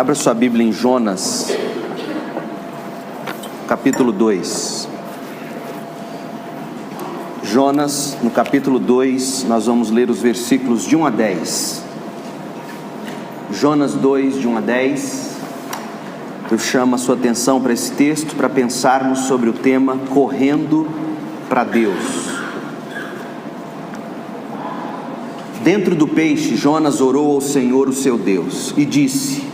Abra sua Bíblia em Jonas, capítulo 2. Jonas, no capítulo 2, nós vamos ler os versículos de 1 a 10. Jonas 2, de 1 a 10. Eu chamo a sua atenção para esse texto, para pensarmos sobre o tema correndo para Deus. Dentro do peixe, Jonas orou ao Senhor, o seu Deus, e disse: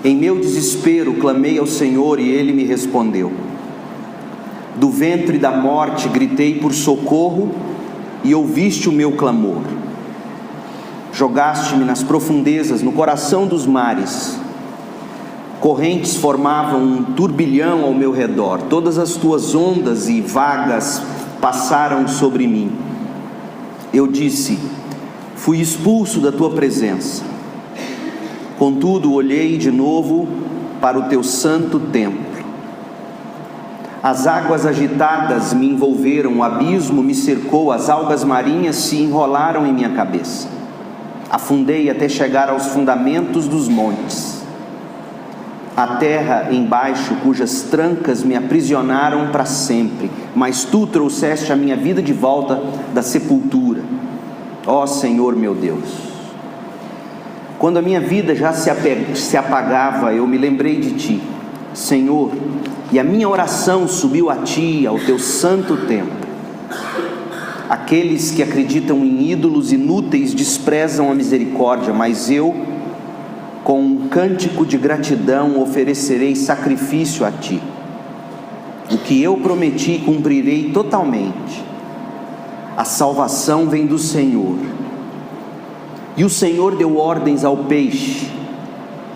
em meu desespero clamei ao Senhor e Ele me respondeu. Do ventre da morte gritei por socorro e ouviste o meu clamor. Jogaste-me nas profundezas, no coração dos mares. Correntes formavam um turbilhão ao meu redor. Todas as tuas ondas e vagas passaram sobre mim. Eu disse: fui expulso da tua presença. Contudo, olhei de novo para o teu santo templo. As águas agitadas me envolveram, o abismo me cercou, as algas marinhas se enrolaram em minha cabeça. Afundei até chegar aos fundamentos dos montes. A terra embaixo, cujas trancas me aprisionaram para sempre, mas tu trouxeste a minha vida de volta da sepultura. Ó Senhor meu Deus, quando a minha vida já se apagava, eu me lembrei de ti, Senhor, e a minha oração subiu a ti, ao teu santo templo. Aqueles que acreditam em ídolos inúteis desprezam a misericórdia, mas eu, com um cântico de gratidão, oferecerei sacrifício a ti. O que eu prometi cumprirei totalmente. A salvação vem do Senhor. E o Senhor deu ordens ao peixe,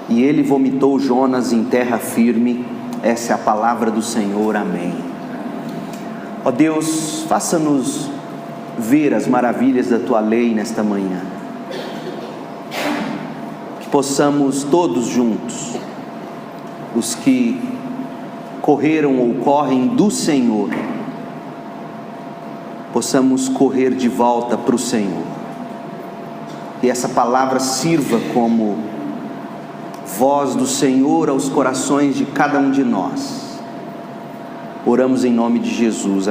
e ele vomitou Jonas em terra firme. Essa é a palavra do Senhor, amém. Ó Deus, faça-nos ver as maravilhas da tua lei nesta manhã. Que possamos todos juntos, os que correram ou correm do Senhor, possamos correr de volta para o Senhor. E essa palavra sirva como voz do Senhor aos corações de cada um de nós. Oramos em nome de Jesus.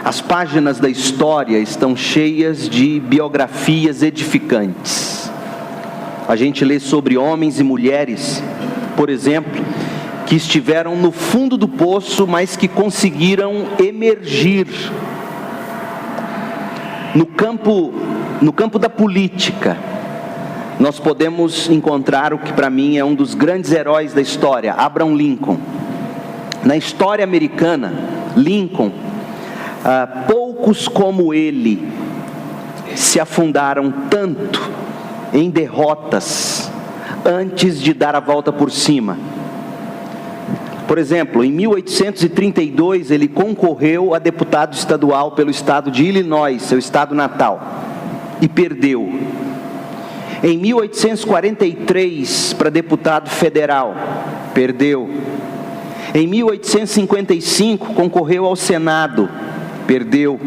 As páginas da história estão cheias de biografias edificantes. A gente lê sobre homens e mulheres, por exemplo, que estiveram no fundo do poço, mas que conseguiram emergir. No campo da política, nós podemos encontrar o que para mim é um dos grandes heróis da história, Abraham Lincoln. Na história americana, Lincoln, poucos como ele se afundaram tanto em derrotas antes de dar a volta por cima. Por exemplo, em 1832 ele concorreu a deputado estadual pelo estado de Illinois, seu estado natal, e perdeu. Em 1843, para deputado federal, perdeu. Em 1855, concorreu ao Senado, perdeu.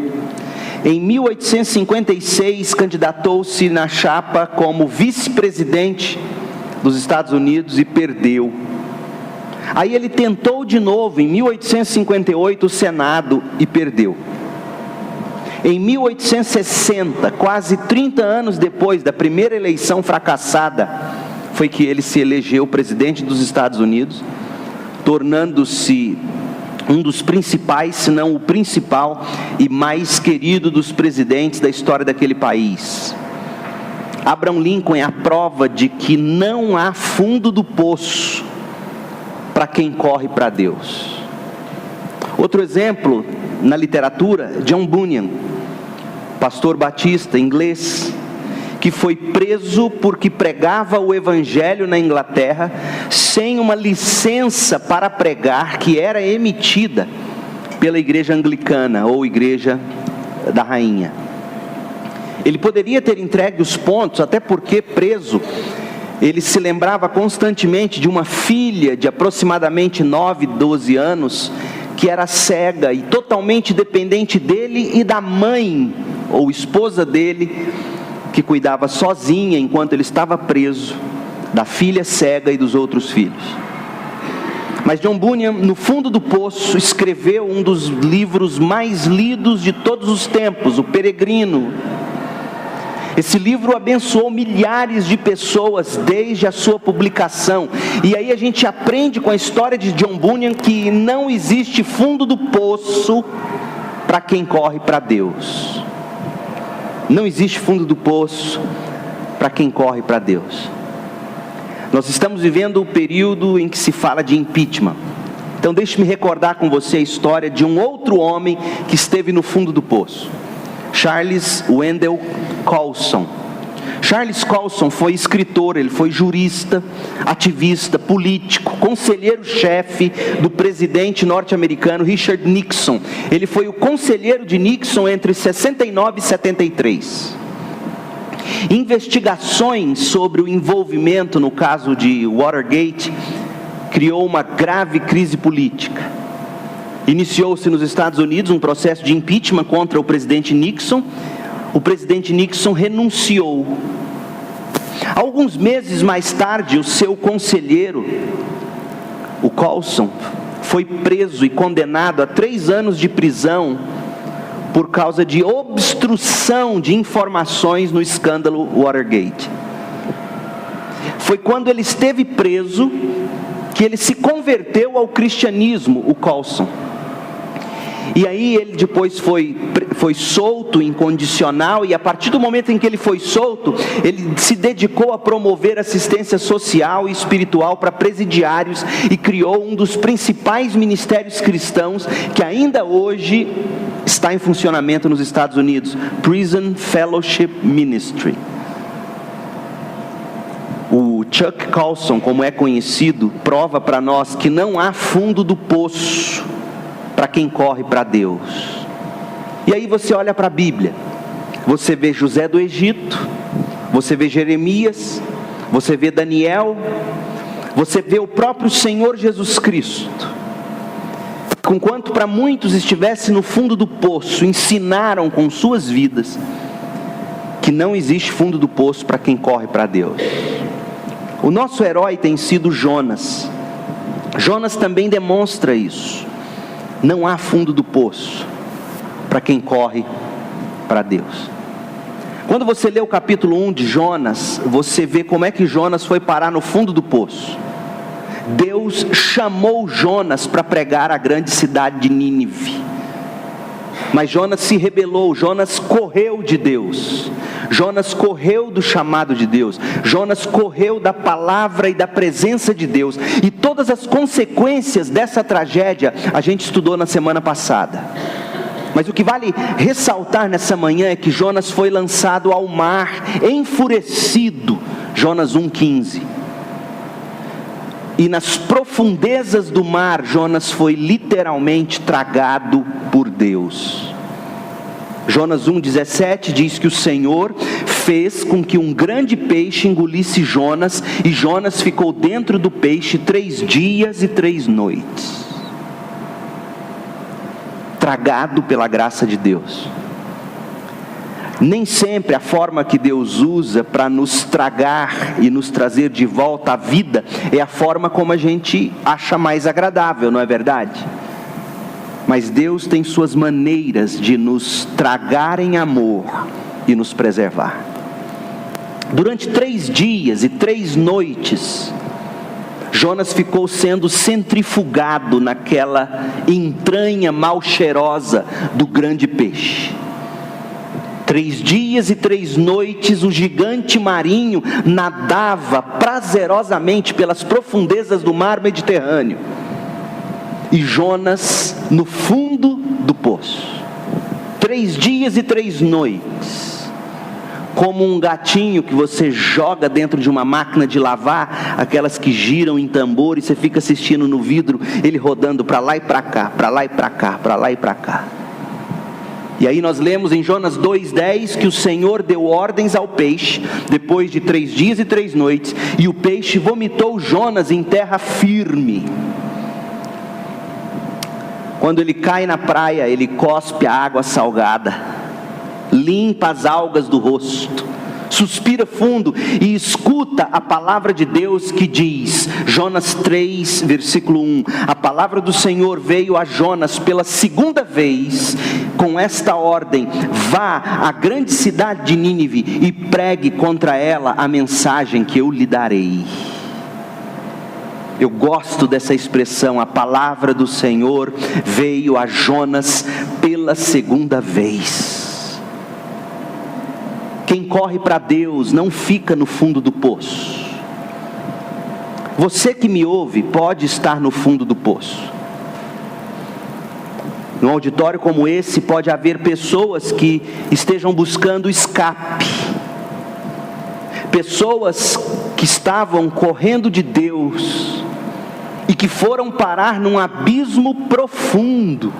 Em 1856, candidatou-se na chapa como vice-presidente dos Estados Unidos e perdeu. Aí ele tentou de novo, em 1858, o Senado e perdeu. Em 1860, quase 30 anos depois da primeira eleição fracassada, foi que ele se elegeu presidente dos Estados Unidos, tornando-se um dos principais, se não o principal e mais querido dos presidentes da história daquele país. Abraham Lincoln é a prova de que não há fundo do poço para quem corre para Deus. Outro exemplo na literatura, John Bunyan, pastor batista inglês, que foi preso porque pregava o evangelho na Inglaterra sem uma licença para pregar que era emitida pela igreja anglicana ou igreja da rainha. Ele poderia ter entregue os pontos, até porque preso, ele se lembrava constantemente de uma filha de aproximadamente 9, 12 anos, que era cega e totalmente dependente dele e da mãe, ou esposa dele, que cuidava sozinha enquanto ele estava preso, da filha cega e dos outros filhos. Mas John Bunyan, no fundo do poço, escreveu um dos livros mais lidos de todos os tempos, O Peregrino. Esse livro abençoou milhares de pessoas desde a sua publicação. E aí a gente aprende com a história de John Bunyan que não existe fundo do poço para quem corre para Deus. Não existe fundo do poço para quem corre para Deus. Nós estamos vivendo o período em que se fala de impeachment. Então deixe-me recordar com você a história de um outro homem que esteve no fundo do poço. Charles Wendell Colson. Charles Colson foi escritor, ele foi jurista, ativista, político, conselheiro-chefe do presidente norte-americano Richard Nixon. Ele foi o conselheiro de Nixon entre 69 e 73. Investigações sobre o envolvimento no caso de Watergate criou uma grave crise política. Iniciou-se nos Estados Unidos um processo de impeachment contra o presidente Nixon. O presidente Nixon renunciou. Alguns meses mais tarde, o seu conselheiro, o Colson, foi preso e condenado a 3 anos de prisão por causa de obstrução de informações no escândalo Watergate. Foi quando ele esteve preso que ele se converteu ao cristianismo, o Colson. E aí ele depois foi solto incondicional, e a partir do momento em que ele foi solto, ele se dedicou a promover assistência social e espiritual para presidiários e criou um dos principais ministérios cristãos que ainda hoje está em funcionamento nos Estados Unidos, Prison Fellowship Ministry. O Chuck Colson, como é conhecido, prova para nós que não há fundo do poço para quem corre para Deus. E aí você olha para a Bíblia, você vê José do Egito, você vê Jeremias, você vê Daniel, você vê o próprio Senhor Jesus Cristo. Conquanto para muitos estivesse no fundo do poço, ensinaram com suas vidas que não existe fundo do poço para quem corre para Deus. O nosso herói tem sido Jonas. Jonas também demonstra isso. Não há fundo do poço para quem corre para Deus. Quando você lê o capítulo 1 de Jonas, você vê como é que Jonas foi parar no fundo do poço. Deus chamou Jonas para pregar a grande cidade de Nínive. Mas Jonas se rebelou, Jonas correu de Deus. Jonas correu do chamado de Deus. Jonas correu da palavra e da presença de Deus. E todas as consequências dessa tragédia a gente estudou na semana passada. Mas o que vale ressaltar nessa manhã é que Jonas foi lançado ao mar, enfurecido. Jonas 1,15. E nas profundezas do mar, Jonas foi literalmente tragado por Deus. Jonas 1,17 diz que o Senhor fez com que um grande peixe engolisse Jonas, e Jonas ficou dentro do peixe 3 dias e 3 noites. Tragado pela graça de Deus. Nem sempre a forma que Deus usa para nos tragar e nos trazer de volta à vida é a forma como a gente acha mais agradável, não é verdade? Mas Deus tem suas maneiras de nos tragar em amor e nos preservar. Durante 3 dias e 3 noites, Jonas ficou sendo centrifugado naquela entranha mal cheirosa do grande peixe. 3 dias e 3 noites o gigante marinho nadava prazerosamente pelas profundezas do mar Mediterrâneo. E Jonas no fundo do poço. 3 dias e 3 noites. Como um gatinho que você joga dentro de uma máquina de lavar, aquelas que giram em tambor, e você fica assistindo no vidro, ele rodando para lá e para cá, para lá e para cá, para lá e para cá. E aí nós lemos em Jonas 2,10 que o Senhor deu ordens ao peixe, depois de 3 dias e 3 noites, e o peixe vomitou Jonas em terra firme. Quando ele cai na praia, ele cospe a água salgada, limpa as algas do rosto, suspira fundo e escuta a palavra de Deus que diz, Jonas 3, versículo 1, a palavra do Senhor veio a Jonas pela segunda vez, com esta ordem: vá à grande cidade de Nínive e pregue contra ela a mensagem que eu lhe darei. Eu gosto dessa expressão, a palavra do Senhor veio a Jonas pela segunda vez. Quem corre para Deus não fica no fundo do poço. Você que me ouve pode estar no fundo do poço. Num auditório como esse pode haver pessoas que estejam buscando escape. Pessoas que estavam correndo de Deus e que foram parar num abismo profundo.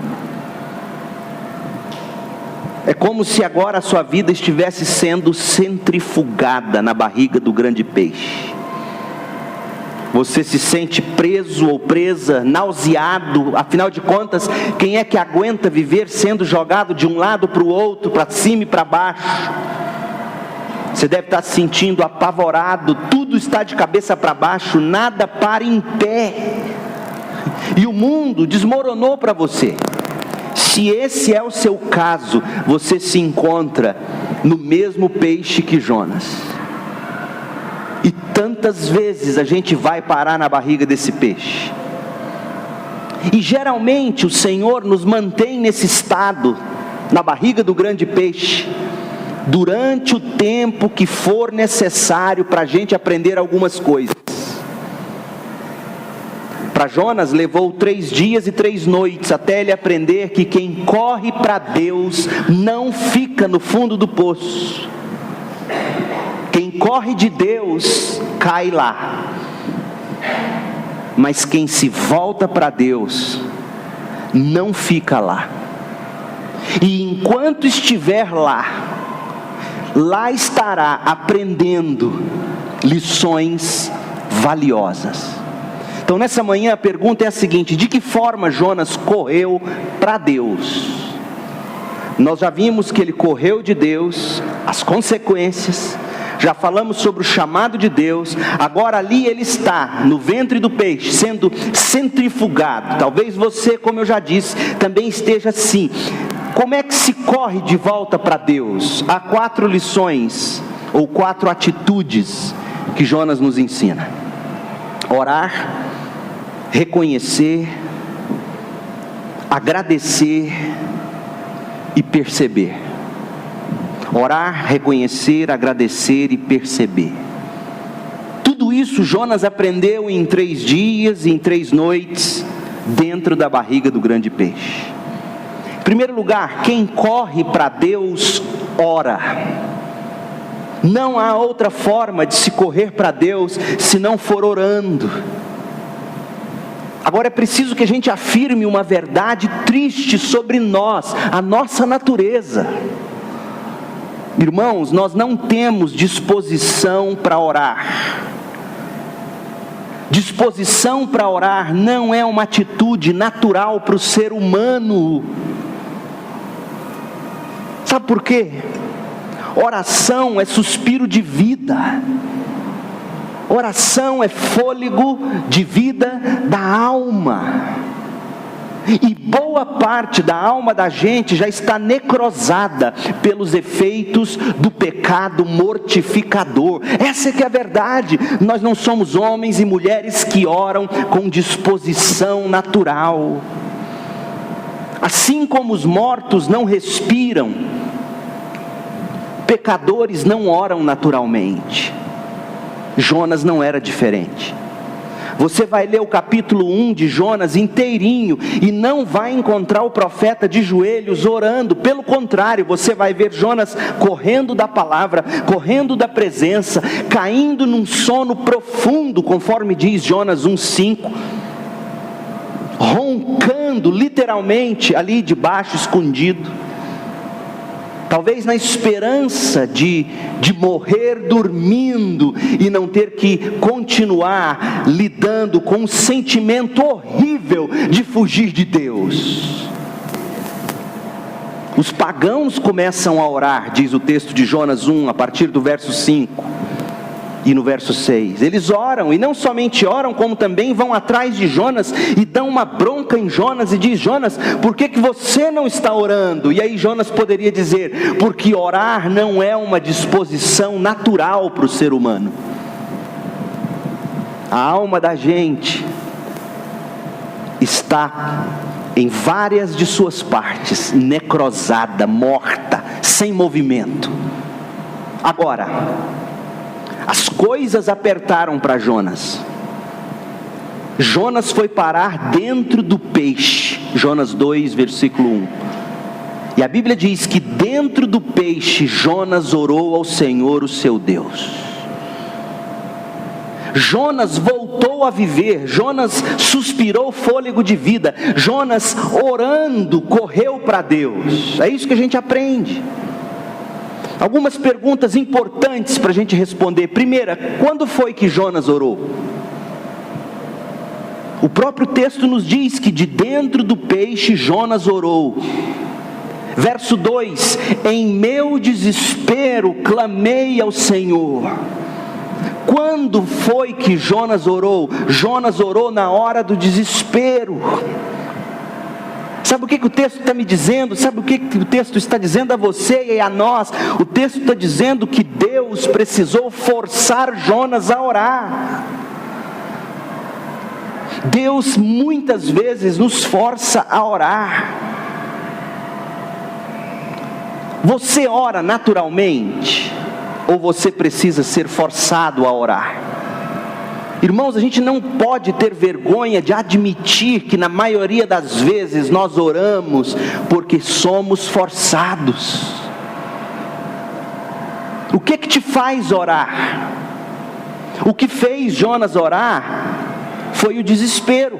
É como se agora a sua vida estivesse sendo centrifugada na barriga do grande peixe. Você se sente preso ou presa, nauseado. Afinal de contas, quem é que aguenta viver sendo jogado de um lado para o outro, para cima e para baixo? Você deve estar se sentindo apavorado, tudo está de cabeça para baixo, nada para em pé. E o mundo desmoronou para você. Se esse é o seu caso, você se encontra no mesmo peixe que Jonas. E tantas vezes a gente vai parar na barriga desse peixe. E geralmente o Senhor nos mantém nesse estado, na barriga do grande peixe, durante o tempo que for necessário para a gente aprender algumas coisas. Para Jonas levou 3 dias e 3 noites até ele aprender que quem corre para Deus não fica no fundo do poço. Quem corre de Deus cai lá, mas quem se volta para Deus não fica lá. E enquanto estiver lá estará aprendendo lições valiosas. Então nessa manhã a pergunta é a seguinte: de que forma Jonas correu para Deus? Nós já vimos que ele correu de Deus, as consequências, já falamos sobre o chamado de Deus. Agora ali ele está no ventre do peixe, sendo centrifugado. Talvez você, como eu já disse, também esteja assim. Como é que se corre de volta para Deus? Há 4 lições, ou 4 atitudes que Jonas nos ensina: orar, reconhecer, agradecer e perceber. Orar, reconhecer, agradecer e perceber. Tudo isso Jonas aprendeu em 3 dias e em 3 noites, dentro da barriga do grande peixe. Em primeiro lugar, quem corre para Deus, ora. Não há outra forma de se correr para Deus, se não for orando. Agora é preciso que a gente afirme uma verdade triste sobre nós, a nossa natureza. Irmãos, nós não temos disposição para orar. Disposição para orar não é uma atitude natural para o ser humano. Sabe por quê? Oração é suspiro de vida. Oração é fôlego de vida da alma. E boa parte da alma da gente já está necrosada pelos efeitos do pecado mortificador. Essa é que é a verdade. Nós não somos homens e mulheres que oram com disposição natural. Assim como os mortos não respiram, pecadores não oram naturalmente. Jonas não era diferente. Você vai ler o capítulo 1 de Jonas inteirinho e não vai encontrar o profeta de joelhos orando. Pelo contrário, você vai ver Jonas correndo da palavra, correndo da presença, caindo num sono profundo, conforme diz Jonas 1:5, roncando literalmente ali debaixo, escondido. Talvez na esperança de morrer dormindo e não ter que continuar lidando com um sentimento horrível de fugir de Deus. Os pagãos começam a orar, diz o texto de Jonas 1, a partir do verso 5 e no verso 6. Eles oram, e não somente oram, como também vão atrás de Jonas e dão uma bronca em Jonas e diz: Jonas, por que você não está orando? E aí Jonas poderia dizer: porque orar não é uma disposição natural para o ser humano. A alma da gente está em várias de suas partes necrosada, morta, sem movimento. Agora, as coisas apertaram para Jonas. Jonas foi parar dentro do peixe. Jonas 2, versículo 1. E a Bíblia diz que dentro do peixe Jonas orou ao Senhor, o seu Deus. Jonas voltou a viver. Jonas suspirou fôlego de vida. Jonas, orando, correu para Deus. É isso que a gente aprende. Algumas perguntas importantes para a gente responder. Primeira, quando foi que Jonas orou? O próprio texto nos diz que de dentro do peixe Jonas orou. Verso 2: em meu desespero clamei ao Senhor. Quando foi que Jonas orou? Jonas orou na hora do desespero. Sabe o que o texto está me dizendo? Sabe o que o texto está dizendo a você e a nós? O texto está dizendo que Deus precisou forçar Jonas a orar. Deus muitas vezes nos força a orar. Você ora naturalmente? Ou você precisa ser forçado a orar? Irmãos, a gente não pode ter vergonha de admitir que na maioria das vezes nós oramos porque somos forçados. O que te faz orar? O que fez Jonas orar foi o desespero.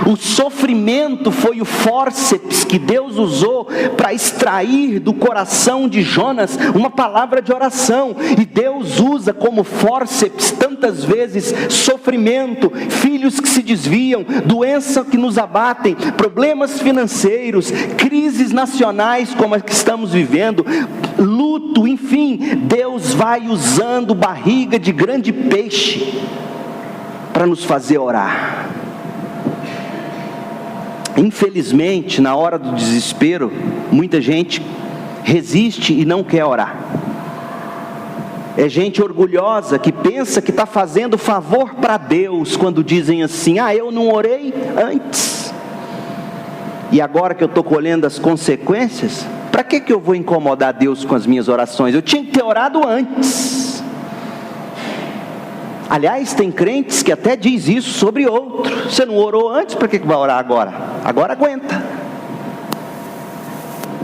O sofrimento foi o fórceps que Deus usou para extrair do coração de Jonas uma palavra de oração. E Deus usa como fórceps tantas vezes sofrimento, filhos que se desviam, doenças que nos abatem, problemas financeiros, crises nacionais como a que estamos vivendo, luto, enfim. Deus vai usando barriga de grande peixe para nos fazer orar. Infelizmente, na hora do desespero, muita gente resiste e não quer orar. É gente orgulhosa que pensa que está fazendo favor para Deus quando dizem assim: eu não orei antes, e agora que eu estou colhendo as consequências, para que eu vou incomodar Deus com as minhas orações? Eu tinha que ter orado antes. Aliás, tem crentes que até diz isso sobre outro. Você não orou antes, para que vai orar agora? Agora aguenta.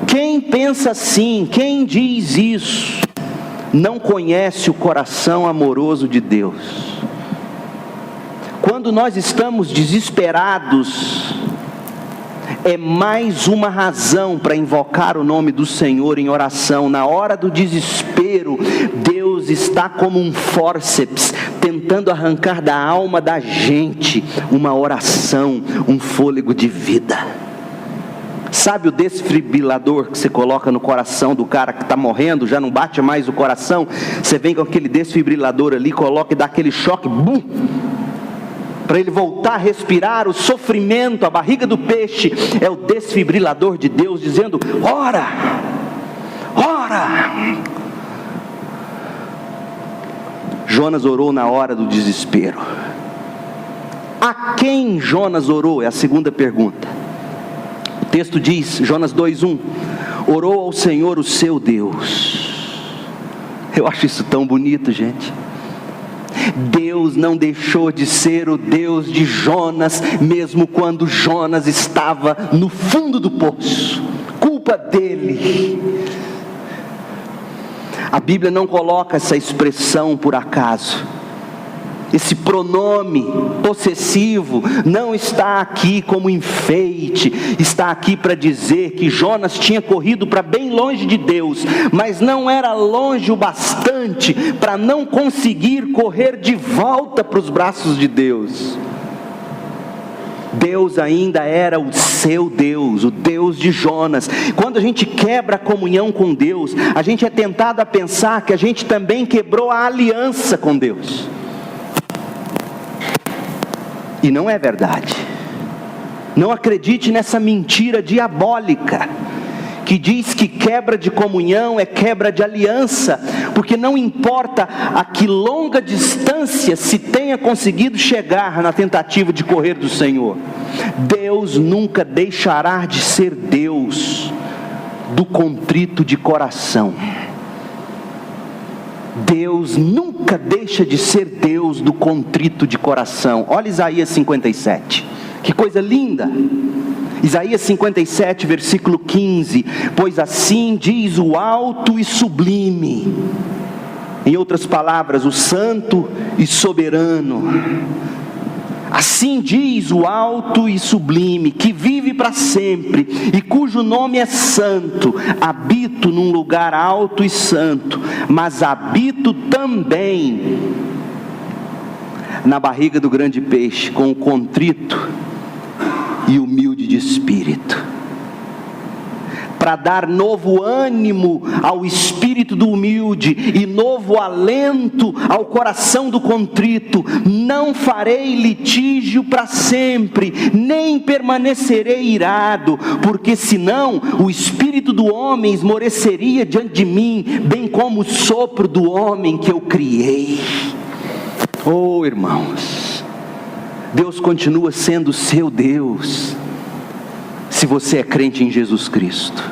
Quem pensa assim, quem diz isso, não conhece o coração amoroso de Deus. Quando nós estamos desesperados, é mais uma razão para invocar o nome do Senhor em oração. Na hora do desespero, Deus está como um fórceps, tentando arrancar da alma da gente uma oração, um fôlego de vida. Sabe o desfibrilador que você coloca no coração do cara que está morrendo, já não bate mais o coração? Você vem com aquele desfibrilador ali, coloca e dá aquele choque, bum, para ele voltar a respirar. O sofrimento, a barriga do peixe, é o desfibrilador de Deus dizendo: ora, ora. Jonas orou na hora do desespero. A quem Jonas orou? É a segunda pergunta. O texto diz, Jonas 2:1, orou ao Senhor, o seu Deus. Eu acho isso tão bonito, gente. Deus não deixou de ser o Deus de Jonas, mesmo quando Jonas estava no fundo do poço. Culpa dele. A Bíblia não coloca essa expressão por acaso. Esse pronome possessivo não está aqui como enfeite, está aqui para dizer que Jonas tinha corrido para bem longe de Deus, mas não era longe o bastante para não conseguir correr de volta para os braços de Deus. Deus ainda era o seu Deus, o Deus de Jonas. Quando a gente quebra a comunhão com Deus, a gente é tentado a pensar que a gente também quebrou a aliança com Deus. E não é verdade. Não acredite nessa mentira diabólica que diz que quebra de comunhão é quebra de aliança, porque não importa a que longa distância se tenha conseguido chegar na tentativa de correr do Senhor, Deus nunca deixará de ser Deus do contrito de coração. Deus nunca deixa de ser Deus do contrito de coração. Olha Isaías 57, que coisa linda. Isaías 57, versículo 15: pois assim diz o alto e sublime, em outras palavras, o santo e soberano. Assim diz o alto e sublime, que vive para sempre, e cujo nome é santo: habito num lugar alto e santo, mas habito também na barriga do grande peixe, com o contrito e humilde de espírito, para dar novo ânimo ao espírito do humilde e novo alento ao coração do contrito. Não farei litígio para sempre, nem permanecerei irado, porque senão o espírito do homem esmoreceria diante de mim, bem como o sopro do homem que eu criei. Oh, irmãos, Deus continua sendo seu Deus, se você é crente em Jesus Cristo.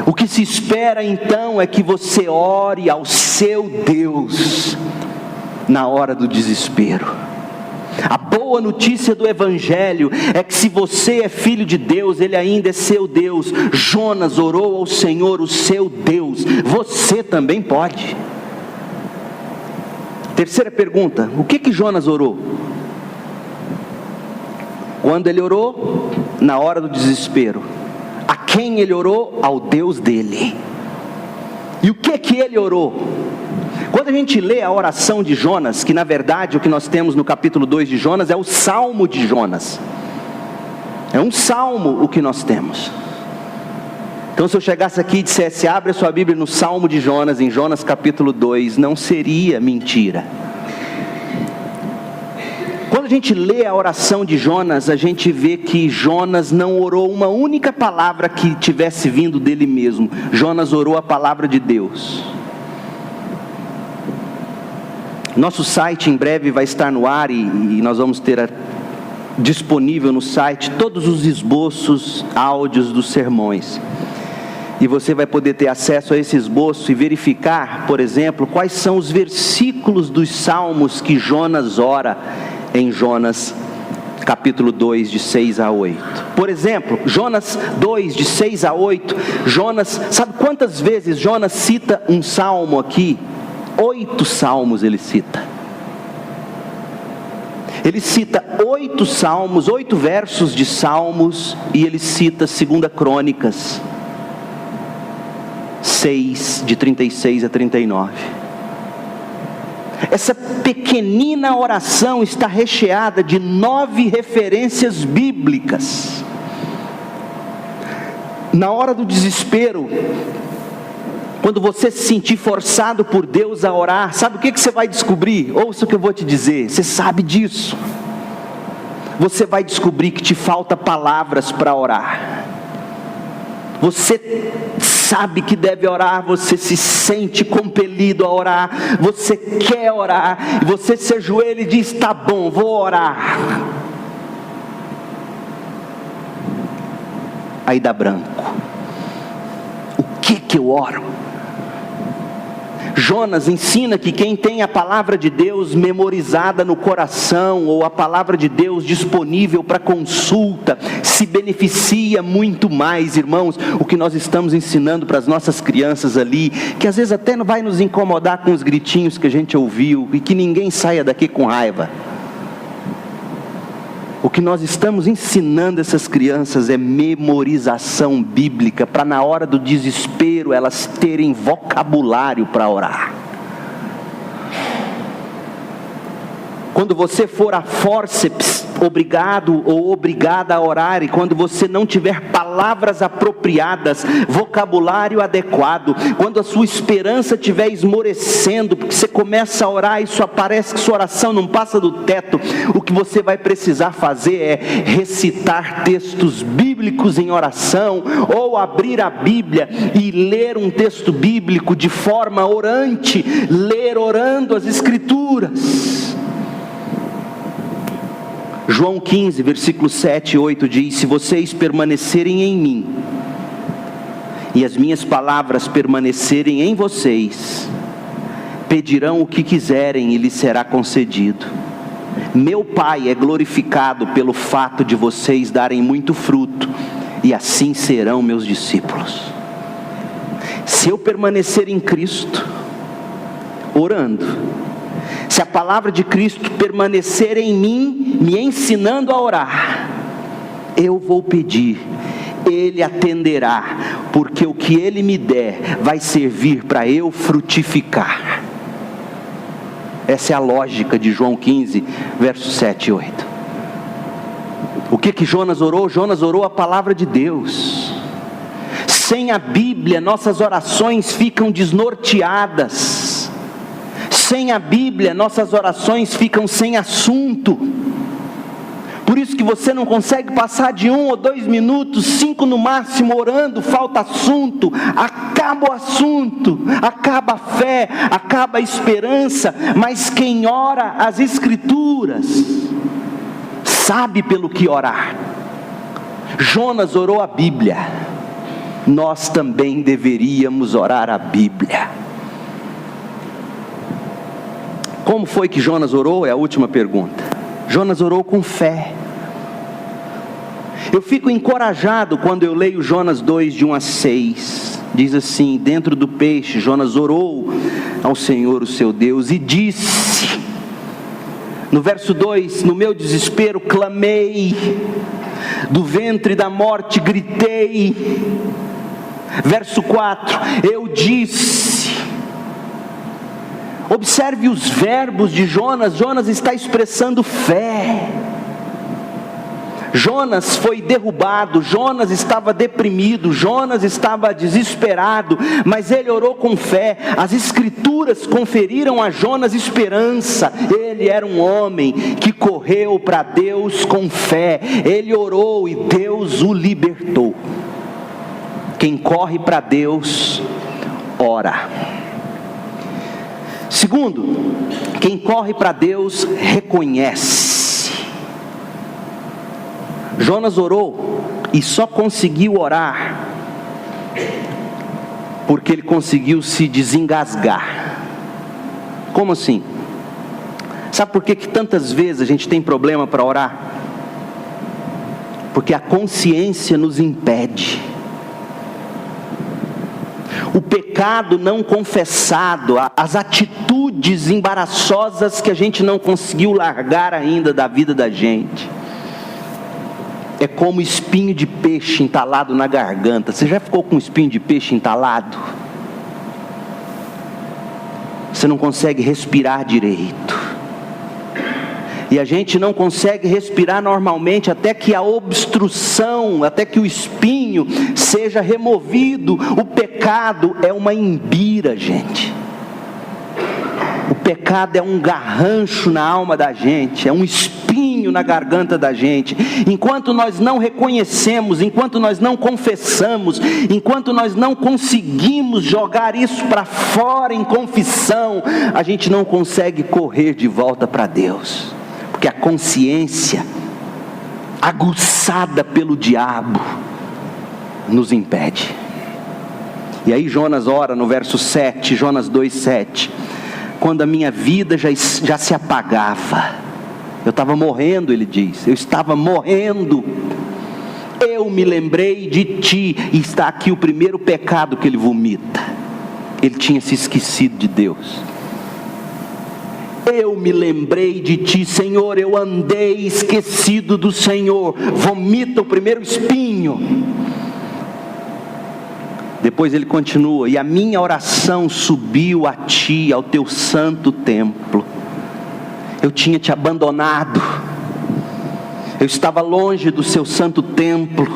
O que se espera então é que você ore ao seu Deus na hora do desespero. A boa notícia do Evangelho é que se você é filho de Deus, Ele ainda é seu Deus. Jonas orou ao Senhor, o seu Deus. Você também pode. Terceira pergunta: o que Jonas orou? Quando ele orou? Na hora do desespero. A quem ele orou? Ao Deus dele. E o que ele orou? Quando a gente lê a oração de Jonas, que na verdade o que nós temos no capítulo 2 de Jonas é o salmo de Jonas. É um salmo o que nós temos. Então se eu chegasse aqui e dissesse: abre a sua Bíblia no salmo de Jonas, em Jonas capítulo 2, não seria mentira. Quando a gente lê a oração de Jonas, a gente vê que Jonas não orou uma única palavra que tivesse vindo dele mesmo. Jonas orou a palavra de Deus. Nosso site em breve vai estar no ar e nós vamos ter disponível no site todos os esboços, áudios dos sermões. E você vai poder ter acesso a esse esboço e verificar, por exemplo, quais são os versículos dos salmos que Jonas ora em Jonas capítulo 2, de 6 a 8. Por exemplo, Jonas 2, de 6 a 8, Jonas, sabe quantas vezes Jonas cita um salmo aqui? 8 salmos ele cita. Ele cita 8 salmos, 8 versos de salmos, e ele cita 2 Crônicas 6, de 36 a 39. Essa pequenina oração está recheada de 9 referências bíblicas. Na hora do desespero, quando você se sentir forçado por Deus a orar, sabe o que você vai descobrir? Ouça o que eu vou te dizer, você sabe disso. Você vai descobrir que te falta palavras para orar. Você sabe que deve orar, você se sente compelido a orar, você quer orar, e você se ajoelha e diz: tá bom, vou orar. Aí dá branco. O que eu oro? Jonas ensina que quem tem a palavra de Deus memorizada no coração, ou a palavra de Deus disponível para consulta, se beneficia muito mais, irmãos. O que nós estamos ensinando para as nossas crianças ali, que às vezes até não vai nos incomodar com os gritinhos que a gente ouviu, e que ninguém saia daqui com raiva. O que nós estamos ensinando essas crianças é memorização bíblica, para na hora do desespero elas terem vocabulário para orar. quando você for a fórceps, obrigado ou obrigada a orar, e quando você não tiver palavras apropriadas, vocabulário adequado, quando a sua esperança estiver esmorecendo, porque você começa a orar e isso parece que sua oração não passa do teto, o que você vai precisar fazer é recitar textos bíblicos em oração, ou abrir a Bíblia e ler um texto bíblico de forma orante, ler orando as Escrituras. João 15, versículos 7 e 8 diz: se vocês permanecerem em mim, e as minhas palavras permanecerem em vocês, pedirão o que quiserem e lhes será concedido. Meu Pai é glorificado pelo fato de vocês darem muito fruto, e assim serão meus discípulos. Se eu permanecer em Cristo, orando, se a palavra de Cristo permanecer em mim, me ensinando a orar, eu vou pedir, Ele atenderá, porque o que Ele me der vai servir para eu frutificar. Essa é a lógica de João 15, versos 7 e 8. O que Jonas orou? Jonas orou a palavra de Deus. Sem a Bíblia, nossas orações ficam desnorteadas. Sem a Bíblia, nossas orações ficam sem assunto. Por isso que você não consegue passar de 1 ou 2 minutos, 5 no máximo, orando, falta assunto, acaba o assunto, acaba a fé, acaba a esperança. Mas quem ora as Escrituras, sabe pelo que orar. Jonas orou a Bíblia, nós também deveríamos orar a Bíblia. Como foi que Jonas orou? É a última pergunta. Jonas orou com fé. Eu fico encorajado quando eu leio Jonas 2, de 1 a 6. Diz assim: dentro do peixe, Jonas orou ao Senhor, o seu Deus, e disse, no verso 2, no meu desespero clamei, do ventre da morte gritei. Verso 4, eu disse. Observe os verbos de Jonas. Jonas está expressando fé. Jonas foi derrubado, Jonas estava deprimido, Jonas estava desesperado, mas ele orou com fé. As Escrituras conferiram a Jonas esperança. Ele era um homem que correu para Deus com fé. Ele orou e Deus o libertou. Quem corre para Deus, ora. Segundo, quem corre para Deus reconhece. Jonas orou e só conseguiu orar porque ele conseguiu se desengasgar. Como assim? Sabe por que tantas vezes a gente tem problema para orar? Porque a consciência nos impede. O pecado não confessado, as atitudes embaraçosas que a gente não conseguiu largar ainda da vida da gente, é como espinho de peixe entalado na garganta. Você já ficou com espinho de peixe entalado? Você não consegue respirar direito. E a gente não consegue respirar normalmente até que a obstrução, até que o espinho seja removido. O pecado é uma embira, gente. O pecado é um garrancho na alma da gente, é um espinho na garganta da gente. Enquanto nós não reconhecemos, enquanto nós não confessamos, enquanto nós não conseguimos jogar isso para fora em confissão, a gente não consegue correr de volta para Deus. Porque a consciência, aguçada pelo diabo, nos impede. E aí Jonas ora no verso 7, Jonas 2:7. Quando a minha vida já se apagava, eu estava morrendo, ele diz, eu estava morrendo, eu me lembrei de ti. E está aqui o primeiro pecado que ele vomita. Ele tinha se esquecido de Deus. Eu me lembrei de ti, Senhor, eu andei esquecido do Senhor. Vomita o primeiro espinho. Depois ele continua: e a minha oração subiu a ti, ao teu santo templo. eu tinha te abandonado, eu estava longe do seu santo templo,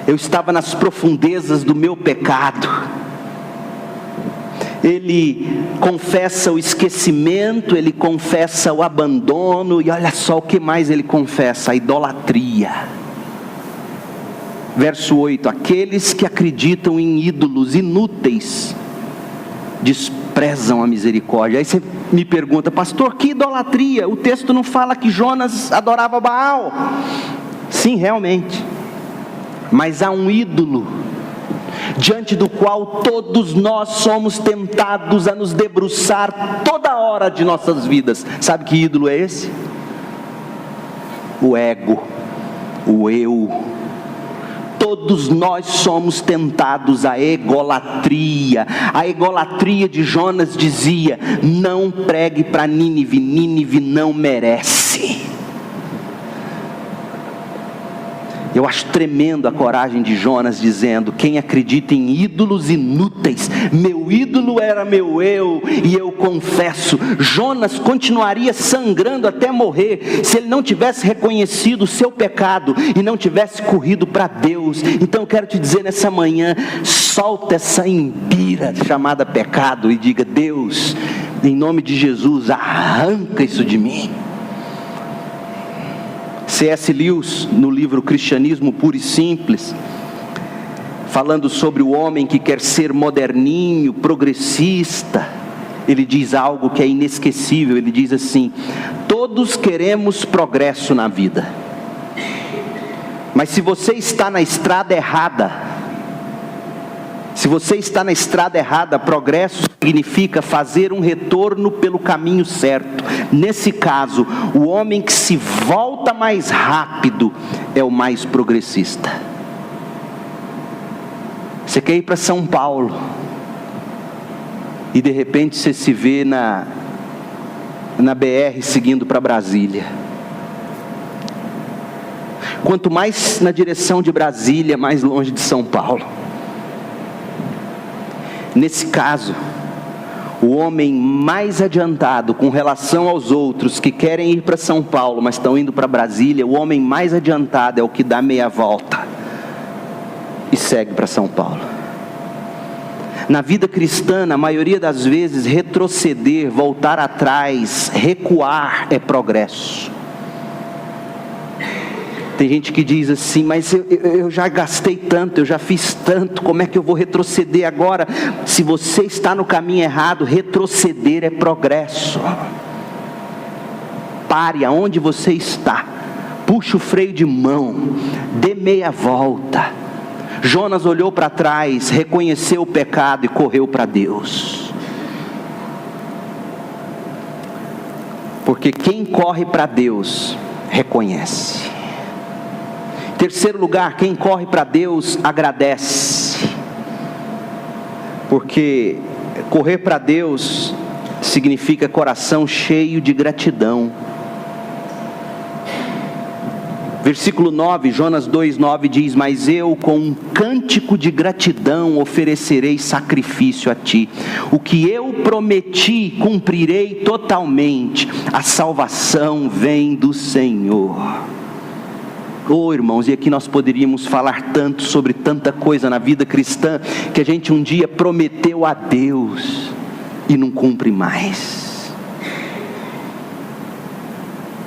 eu estava nas profundezas do meu pecado. Ele confessa o esquecimento, ele confessa o abandono, e olha só o que mais ele confessa: a idolatria. Verso 8: aqueles que acreditam em ídolos inúteis desprezam a misericórdia. Aí você me pergunta: pastor, que idolatria? O texto não fala que Jonas adorava Baal? Sim, realmente, mas há um ídolo diante do qual todos nós somos tentados a nos debruçar toda hora de nossas vidas. Sabe que ídolo é esse? O ego, o eu. Todos nós somos tentados à egolatria. A egolatria de Jonas dizia: não pregue para Nínive, Nínive não merece. Eu acho tremendo a coragem de Jonas dizendo: quem acredita em ídolos inúteis, meu ídolo era meu eu, e eu confesso. Jonas continuaria sangrando até morrer, se ele não tivesse reconhecido o seu pecado, e não tivesse corrido para Deus. Então eu quero te dizer nessa manhã: solta essa impira chamada pecado, e diga: Deus, em nome de Jesus, arranca isso de mim. C.S. Lewis, no livro Cristianismo Puro e Simples, falando sobre o homem que quer ser moderninho, progressista, ele diz algo que é inesquecível. Ele diz assim: todos queremos progresso na vida, mas se você está na estrada errada, progresso significa fazer um retorno pelo caminho certo. Nesse caso, o homem que se volta mais rápido é o mais progressista. Você quer ir para São Paulo, e de repente você se vê na BR seguindo para Brasília. Quanto mais na direção de Brasília, mais longe de São Paulo. Nesse caso, o homem mais adiantado com relação aos outros que querem ir para São Paulo, mas estão indo para Brasília, o homem mais adiantado é o que dá meia volta e segue para São Paulo. Na vida cristã, na maioria das vezes, retroceder, voltar atrás, recuar é progresso. Tem gente que diz assim: mas eu já gastei tanto, eu já fiz tanto, como é que eu vou retroceder agora? Se você está no caminho errado, retroceder é progresso. Pare aonde você está, puxe o freio de mão, dê meia volta. Jonas olhou para trás, reconheceu o pecado e correu para Deus. Porque quem corre para Deus, reconhece. Terceiro lugar, quem corre para Deus, agradece. Porque correr para Deus significa coração cheio de gratidão. Versículo 9, Jonas 2:9 diz: mas eu com um cântico de gratidão oferecerei sacrifício a ti. O que eu prometi cumprirei totalmente. A salvação vem do Senhor. Oh, irmãos, e aqui nós poderíamos falar tanto sobre tanta coisa na vida cristã, que a gente um dia prometeu a Deus e não cumpre mais.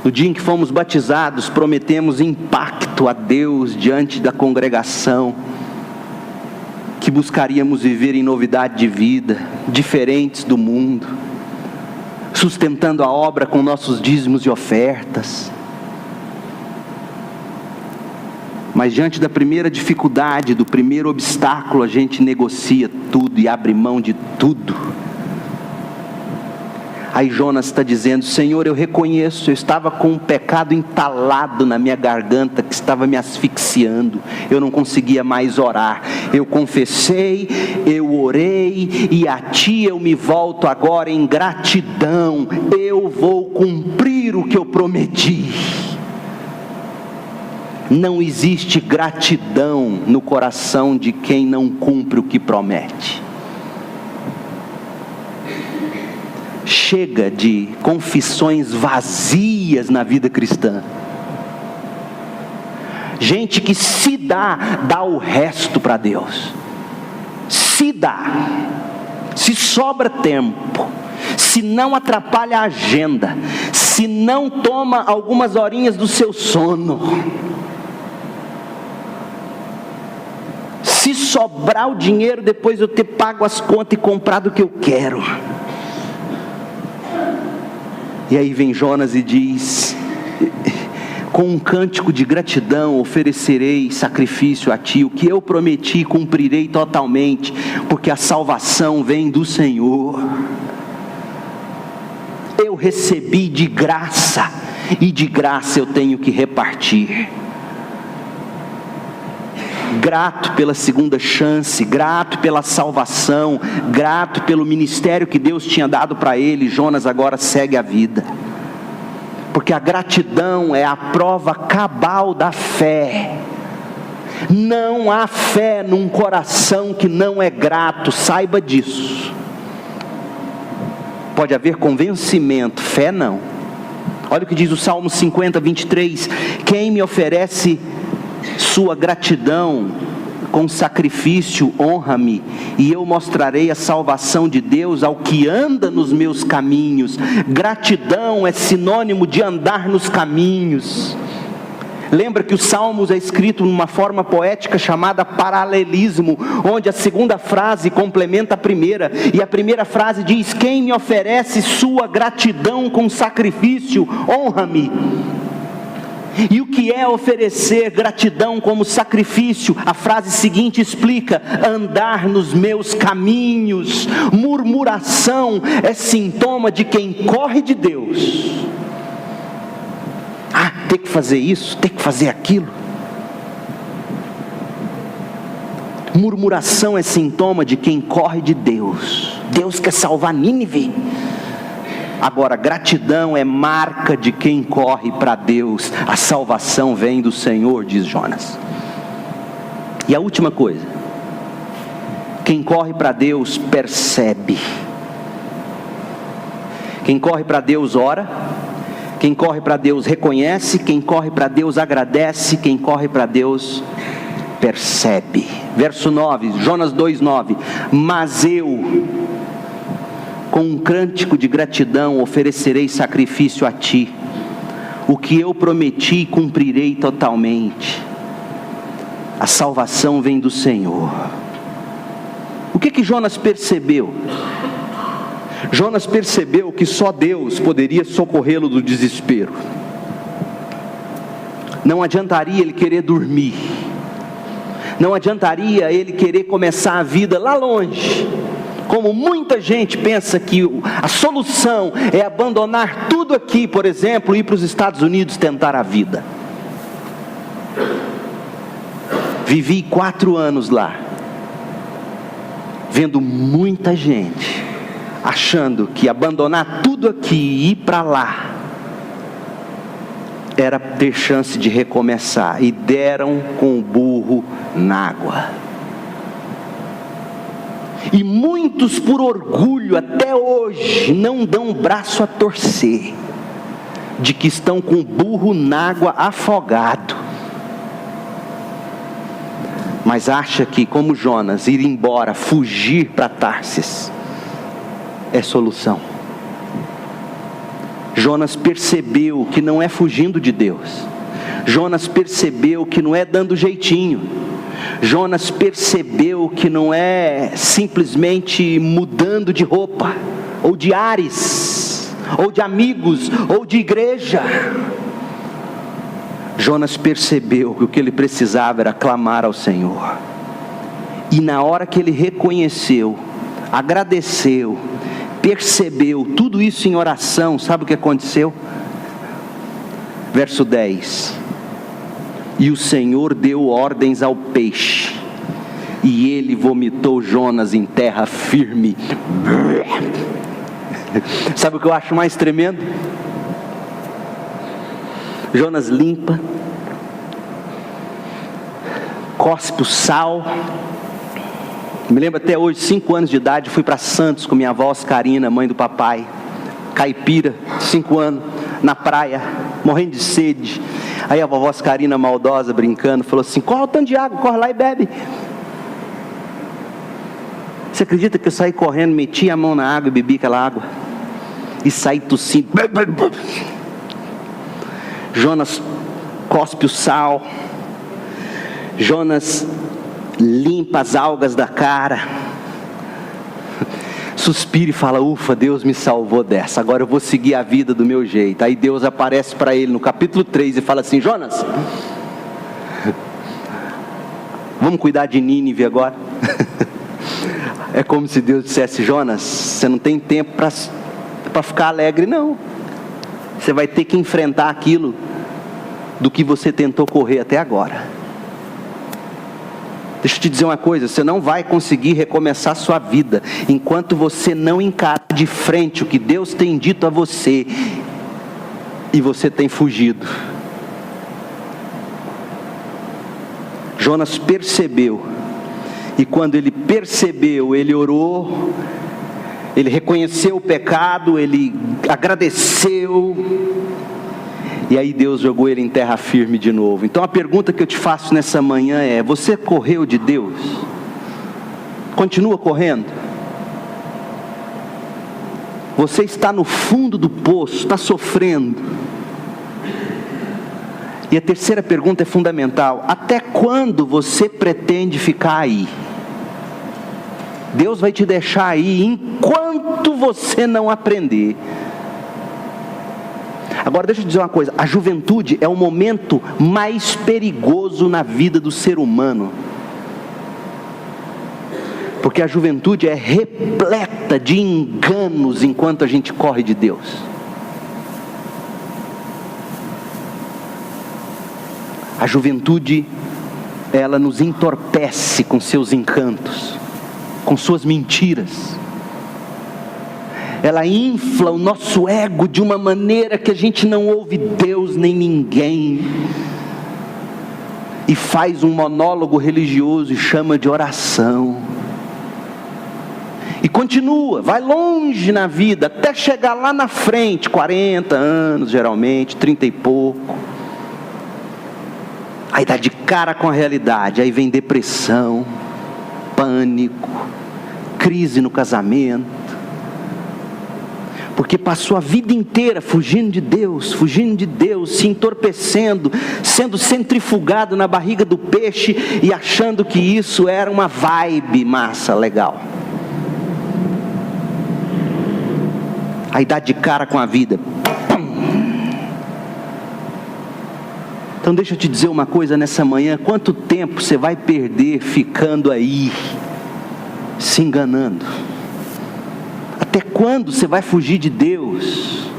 No dia em que fomos batizados, prometemos impacto a Deus diante da congregação, que buscaríamos viver em novidade de vida, diferentes do mundo, sustentando a obra com nossos dízimos e ofertas. Mas diante da primeira dificuldade, do primeiro obstáculo, a gente negocia tudo e abre mão de tudo. Aí Jonas está dizendo: Senhor, eu reconheço, eu estava com um pecado entalado na minha garganta, que estava me asfixiando, eu não conseguia mais orar. Eu confessei, eu orei, e a ti eu me volto agora em gratidão. Eu vou cumprir o que eu prometi. Não existe gratidão no coração de quem não cumpre o que promete. chega de confissões vazias na vida cristã. Gente que se dá o resto para Deus. Se dá. Se sobra tempo. Se não atrapalha a agenda. Se não toma algumas horinhas do seu sono. Se sobrar o dinheiro depois eu ter pago as contas e comprado o que eu quero. E aí vem Jonas e diz: com um cântico de gratidão oferecerei sacrifício a ti, o que eu prometi cumprirei totalmente, porque a salvação vem do Senhor. Eu recebi de graça, e de graça eu tenho que repartir. Grato pela segunda chance, grato pela salvação, grato pelo ministério que Deus tinha dado para ele, Jonas agora segue a vida. Porque a gratidão é a prova cabal da fé. Não há fé num coração que não é grato, saiba disso. Pode haver convencimento, fé não. Olha o que diz o Salmo 50, 23. Quem me oferece sua gratidão com sacrifício, honra-me, e eu mostrarei a salvação de Deus ao que anda nos meus caminhos. Gratidão é sinônimo de andar nos caminhos. Lembra que os Salmos é escrito numa forma poética chamada paralelismo, onde a segunda frase complementa a primeira, e a primeira frase diz: quem me oferece sua gratidão com sacrifício, honra-me. E o que é oferecer gratidão como sacrifício? A frase seguinte explica: andar nos meus caminhos. Murmuração é sintoma de quem corre de Deus. Tem que fazer isso, tem que fazer aquilo. Murmuração é sintoma de quem corre de Deus. Deus quer salvar Nínive. Agora, gratidão é marca de quem corre para Deus. A salvação vem do Senhor, diz Jonas. E a última coisa: quem corre para Deus percebe. Quem corre para Deus ora. Quem corre para Deus reconhece. Quem corre para Deus agradece. Quem corre para Deus percebe. Verso 9, Jonas 2:9. Mas eu, com um cântico de gratidão, oferecerei sacrifício a ti. O que eu prometi, cumprirei totalmente. A salvação vem do Senhor. O que Jonas percebeu? Jonas percebeu que só Deus poderia socorrê-lo do desespero. Não adiantaria ele querer dormir. Não adiantaria ele querer começar a vida lá longe. Como muita gente pensa que a solução é abandonar tudo aqui, por exemplo, e ir para os Estados Unidos tentar a vida. Vivi 4 anos lá, vendo muita gente achando que abandonar tudo aqui e ir para lá era ter chance de recomeçar, e deram com o burro na água. E muitos, por orgulho, até hoje não dão o braço a torcer de que estão com o burro na água afogado, mas acha que, como Jonas, ir embora, fugir para Tarsis é solução. Jonas percebeu que não é fugindo de Deus. Jonas percebeu que não é dando jeitinho. Jonas percebeu que não é simplesmente mudando de roupa, ou de ares, ou de amigos, ou de igreja. Jonas percebeu que o que ele precisava era clamar ao Senhor. E na hora que ele reconheceu, agradeceu, percebeu tudo isso em oração, sabe o que aconteceu? Verso 10: e o Senhor deu ordens ao peixe, e ele vomitou Jonas em terra firme. Sabe o que eu acho mais tremendo? Jonas limpa, cospe o sal. Me lembro até hoje, 5 anos de idade, fui para Santos com minha avó Oscarina, mãe do papai. caipira, 5 anos, na praia, morrendo de sede. Aí a vovó Carina maldosa, brincando, falou assim: corre o tanto de água, corre lá e bebe. Você acredita que eu saí correndo, meti a mão na água e bebi aquela água? E saí tossindo. Jonas cospe o sal. Jonas limpa as algas da cara. Suspira e fala: ufa, Deus me salvou dessa, agora eu vou seguir a vida do meu jeito. Aí Deus aparece para ele no capítulo 3 e fala assim: Jonas, vamos cuidar de Nínive agora. É como se Deus dissesse: Jonas, você não tem tempo para ficar alegre não. Você vai ter que enfrentar aquilo do que você tentou correr até agora. Deixa eu te dizer uma coisa: você não vai conseguir recomeçar sua vida enquanto você não encarar de frente o que Deus tem dito a você e você tem fugido. Jonas percebeu, e quando ele percebeu, ele orou, ele reconheceu o pecado, ele agradeceu, e aí Deus jogou ele em terra firme de novo. Então a pergunta que eu te faço nessa manhã é: você correu de Deus? Continua correndo? Você está no fundo do poço, está sofrendo. E a terceira pergunta é fundamental: até quando você pretende ficar aí? Deus vai te deixar aí enquanto você não aprender. Agora deixa eu dizer uma coisa: a juventude é o momento mais perigoso na vida do ser humano, porque a juventude é repleta de enganos enquanto a gente corre de Deus. A juventude, ela nos entorpece com seus encantos, com suas mentiras. Ela infla o nosso ego de uma maneira que a gente não ouve Deus nem ninguém, e faz um monólogo religioso e chama de oração, e continua, vai longe na vida, até chegar lá na frente, 40 anos geralmente, 30 e pouco, aí dá de cara com a realidade, aí vem depressão, pânico, crise no casamento, porque passou a vida inteira fugindo de Deus, se entorpecendo, sendo centrifugado na barriga do peixe e achando que isso era uma vibe massa, legal. Aí dá de cara com a vida. Então deixa eu te dizer uma coisa nessa manhã: quanto tempo você vai perder ficando aí, se enganando? Até quando você vai fugir de Deus?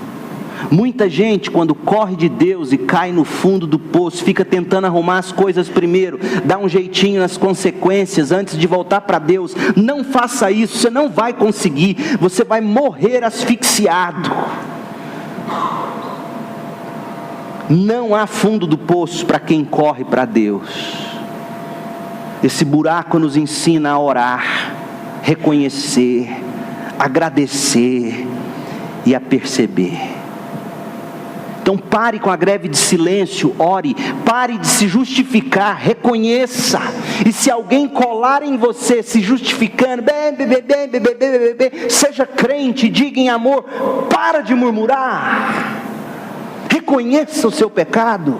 Muita gente, quando corre de Deus e cai no fundo do poço, fica tentando arrumar as coisas primeiro, dá um jeitinho nas consequências antes de voltar para Deus. Não faça isso, você não vai conseguir, você vai morrer asfixiado. Não há fundo do poço para quem corre para Deus. Esse buraco nos ensina a orar, reconhecer, agradecer e a perceber. Então pare com a greve de silêncio, ore, pare de se justificar, reconheça. E se alguém colar em você se justificando, seja crente, diga em amor: para de murmurar, reconheça o seu pecado,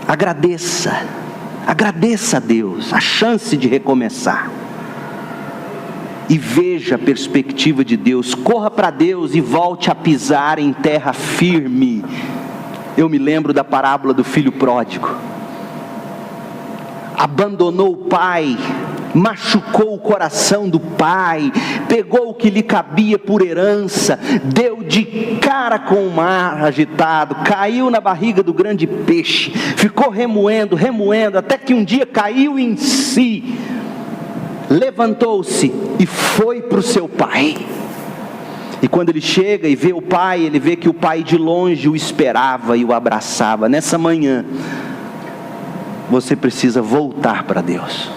agradeça a Deus a chance de recomeçar, e veja a perspectiva de Deus. Corra para Deus e volte a pisar em terra firme. Eu me lembro da parábola do filho pródigo. Abandonou o pai, machucou o coração do pai, pegou o que lhe cabia por herança, deu de cara com o mar agitado, caiu na barriga do grande peixe, ficou remoendo, até que um dia caiu em si, levantou-se e foi para o seu pai. E quando ele chega e vê o pai, ele vê que o pai de longe o esperava e o abraçava. Nessa manhã, você precisa voltar para Deus.